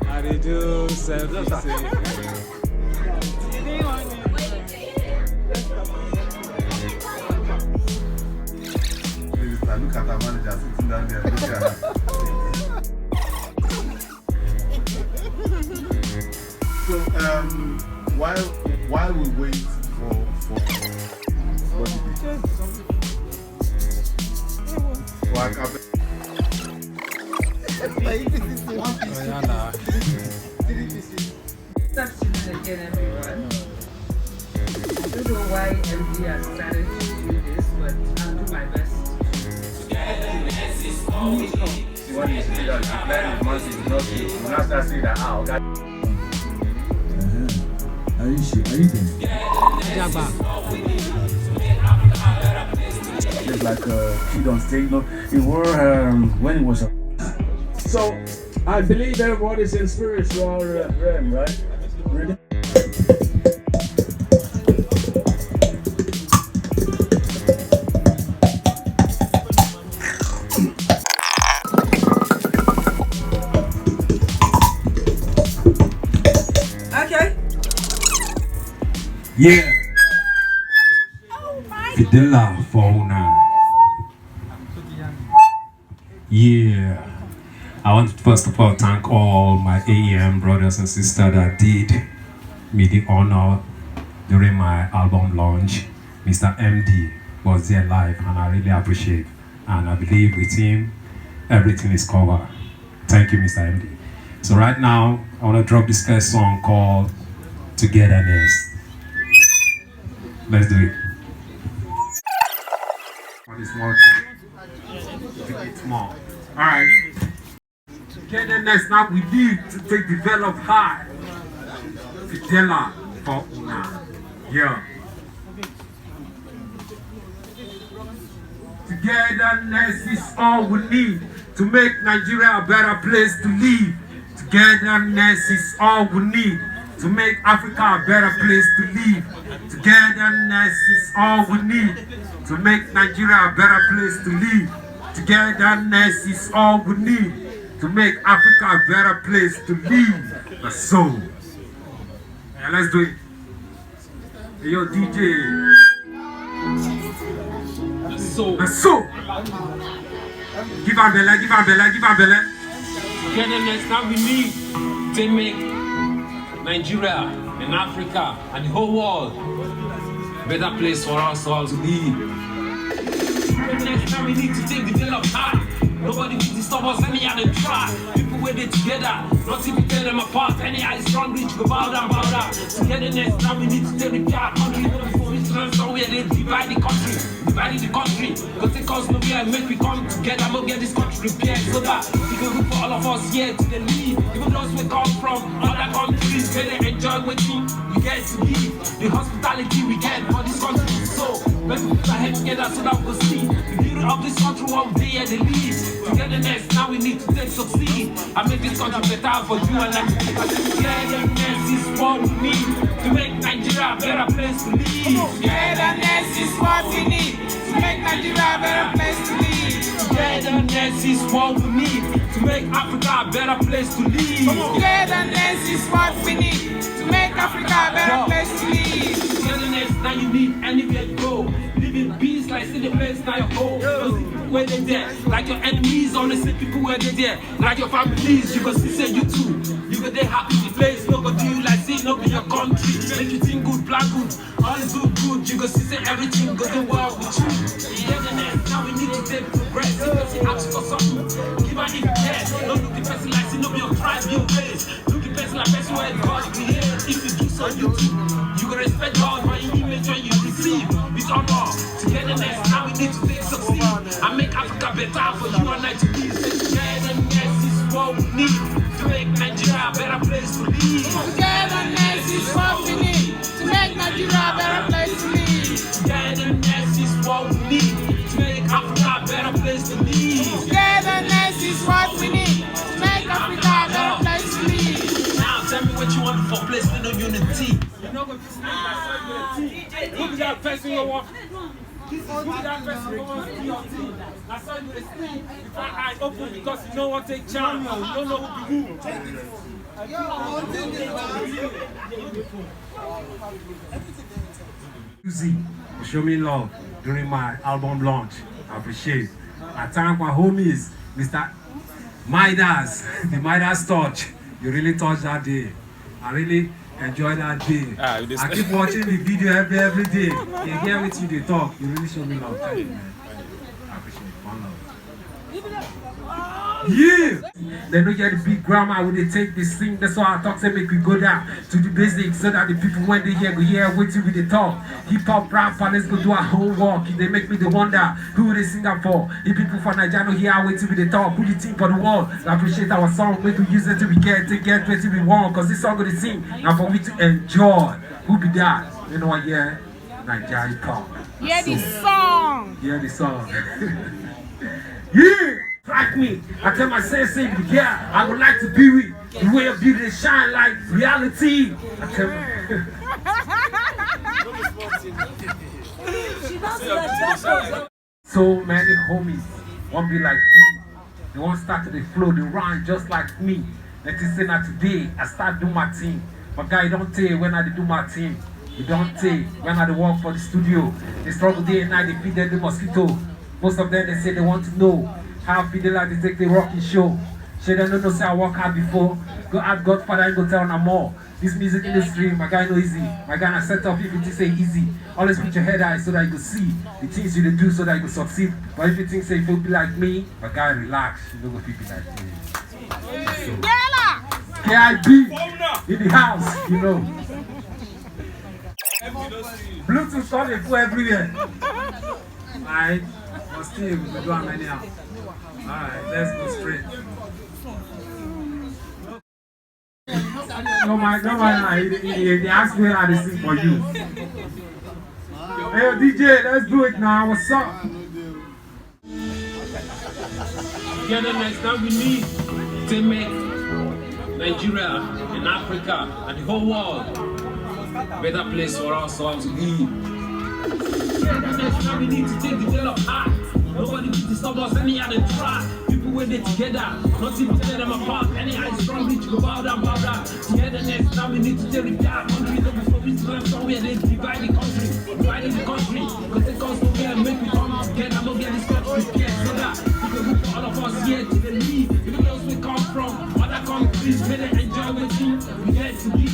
How do you do? Self-esteem. Look at our manager sitting down there. Look at her. So while we wait for what did you say? Again, everyone. I don't know why MD has decided to do this, but I'll do my best. What you see that the plan is massive, not you. You now start saying that, God. Are you there? It's like a kid on stage, no? It were when it was so I believe everybody's in spiritual realm, right? Really? Okay. Yeah. Fidela4una. Yeah. I want to first of all thank all my AEM brothers and sisters that did me the honor during my album launch. Mr. MD was there live and I really appreciate. And I believe with him, everything is covered. Thank you, Mr. MD. So right now, I want to drop this first song called Togetherness. Let's do it. On this small thing. It's small. Alright. Togetherness now we need to take develop high. Fidela4una. Yeah. Togetherness is all we need to make Nigeria a better place to live. Togetherness is all we need to make Africa a better place to live. Togetherness is all we need to make Nigeria a better place to live. Togetherness is all we need to make Africa a better place to live. That's so. Yeah, let's do it. Hey, yo, DJ. That's so. Give her belly, give her belly, give her belly. Togetherness now we need to make Nigeria and Africa and the whole world a better place for us all to live. Togetherness now we need to take develop high. Nobody will disturb us anyhow they try. People where they together, not if we tear them apart. Anyhow it's strong reach, go bow down, bow down. Togetherness now we need to take the care country. Before we turn somewhere they divide the country. Dividing the country, cause they cause no fear and make we come together, we'll get this country repaired so that we can look for all of us here to the lead. Even those we come from other countries, where they enjoy waiting, we get to live. The hospitality we get for this country. So let's put our heads together so that we'll see the beauty of this country one day at the least. Togetherness, now we need to take succeed and make this country better for you and I. Togetherness is what we need to make Nigeria a better place to live. Togetherness is what we need to make Nigeria a better place to live. Togetherness is what we need to make Africa a better place to live. Togetherness is what we need to make Africa a better place to live. Togetherness, now you need anywhere you go. Live in peace like see the place now your home. Those people where they there, like your enemies, only see people where they there, like your families. You go see say you too. You go there happy the place, no go do you like see no be your country. Make you think good, plan good, all is good. You go see say everything go do well with you. Togetherness, now we need to take progress. You go see ask for something, give her if you care. Don't look the person like see no be your tribe, your ways. Look the person like person where God create. If you do so you too, you go respect God when you make sure you receive this honor. Togetherness, now we need to take succeed and make Africa better for you and I to live. Togetherness is what we need to make Nigeria a better place to live. Togetherness is what we need to make Nigeria a better place to live. Togetherness is what we need to make Africa a better place to live. Togetherness is what we need to make Africa a better place to live. Now tell me what you want for placement of unity. You're not going to stand by unity. Who is that person you want? that person wants to your team. That's why you sleep with one eye open because you don't want to take chance. You don't know who to move. Uzi, show me love during my album launch. I appreciate. I thank my homies, Mr. Midas, the Midas touch. You really touched that day. I really enjoyed that day. I keep watching the video every day. You hear what you talk. You really show me love. Thank you, man. I appreciate it. One love. Yeah! They don't get the big grammar when they take this thing. That's why I talk to make we go down to the basics so that the people when they hear go hear waiting with the talk. Hip hop rapper, let's go do our homework. They make me the wonder who they sing up for. If people from Nigeria hear waiting with the talk, who the team for the world. I appreciate our song, make we use it till we get to get what we want. Cause this song we sing and for me to enjoy. Who be that? You know what? Yeah, Nigeria hip hop. Hear the song. Hear the song. Yeah. Like me, I tell myself, say, yeah, I would like to be with the way of beauty shine like reality. I tell so many homies won't be like me. They won't start to the flow, they rhyme just like me. Let me say that today, I start doing my thing. But guy, don't tell when I do my thing. You don't tell when I work for the studio. They struggle day and night, they feed them the mosquito. Most of them, they say they want to know how Fidela they take the rocking show. She don't know say I work hard before. Go ask Godfather and go tell them more. This music industry, my guy no easy. My guy na set up if you say easy. Always put your head high so that you can see the things you do so that you can succeed. But if you think say you be like me, my guy relax. You don't go people like me. So, KIB in the house, you know. Bluetooth on for everywhere. Alright, but still we do how many now. Alright, let's go straight. No man, they ask me how to sing for you. Hey DJ, let's do it now. What's up? Togetherness that we need to make Nigeria and Africa and the whole world a better place for us all to live. Togetherness that we need to take the tail of high. Nobody can disturb us any other try. People when they together, not even tear them apart. Any eye strong reach go bow down. Togetherness, now we need to tear it down. Country no before we learn somewhere they divide the country. Dividing the country. Cause it comes together, make we come together. No get this country scared. So that we can move all of us here to the lead. Even else we come from other countries, may they enjoy with you. We get to be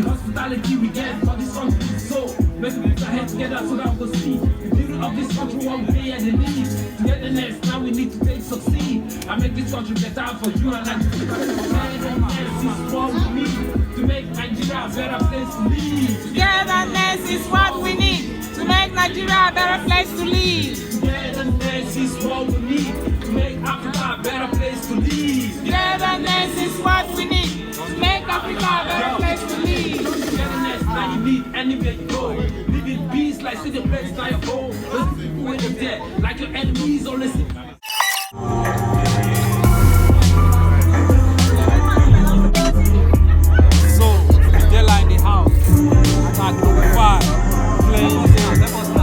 the hospitality we get for this country. So make we put our heads together so that we'll see the beauty of this country one day and the need. Togetherness, now we need to take succeed. I make this country better for you and I. Togetherness is what we need to make Nigeria a better place to live. Togetherness is what we need to make Nigeria a better place to live. Togetherness is what we need to make Africa a better place to live. Togetherness is what we need to make Africa a better place to live. Togetherness, now you need anywhere you go. Live in peace like see the place like your home. Those people when they're there, like your enemies always. So, Fidela in the house. Attack number 5. Playing the sound.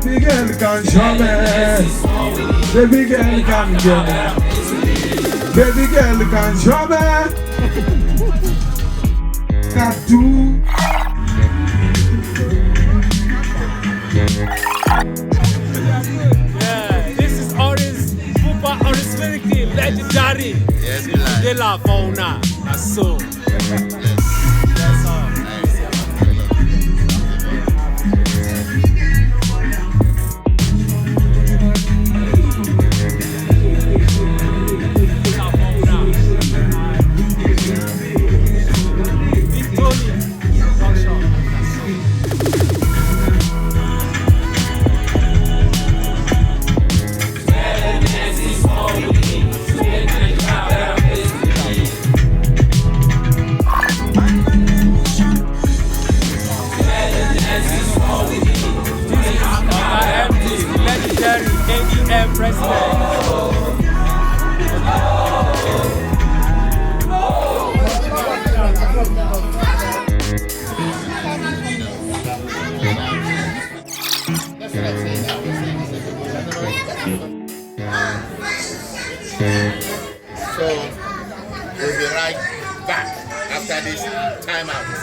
Big girl can show me. Baby girl can show me. Baby girl can show me. Tattoo. Yeah, this is Orange, super originality, legendary. Yes, Fidela4una. That's so. That's all. So we'll be right back after this timeout.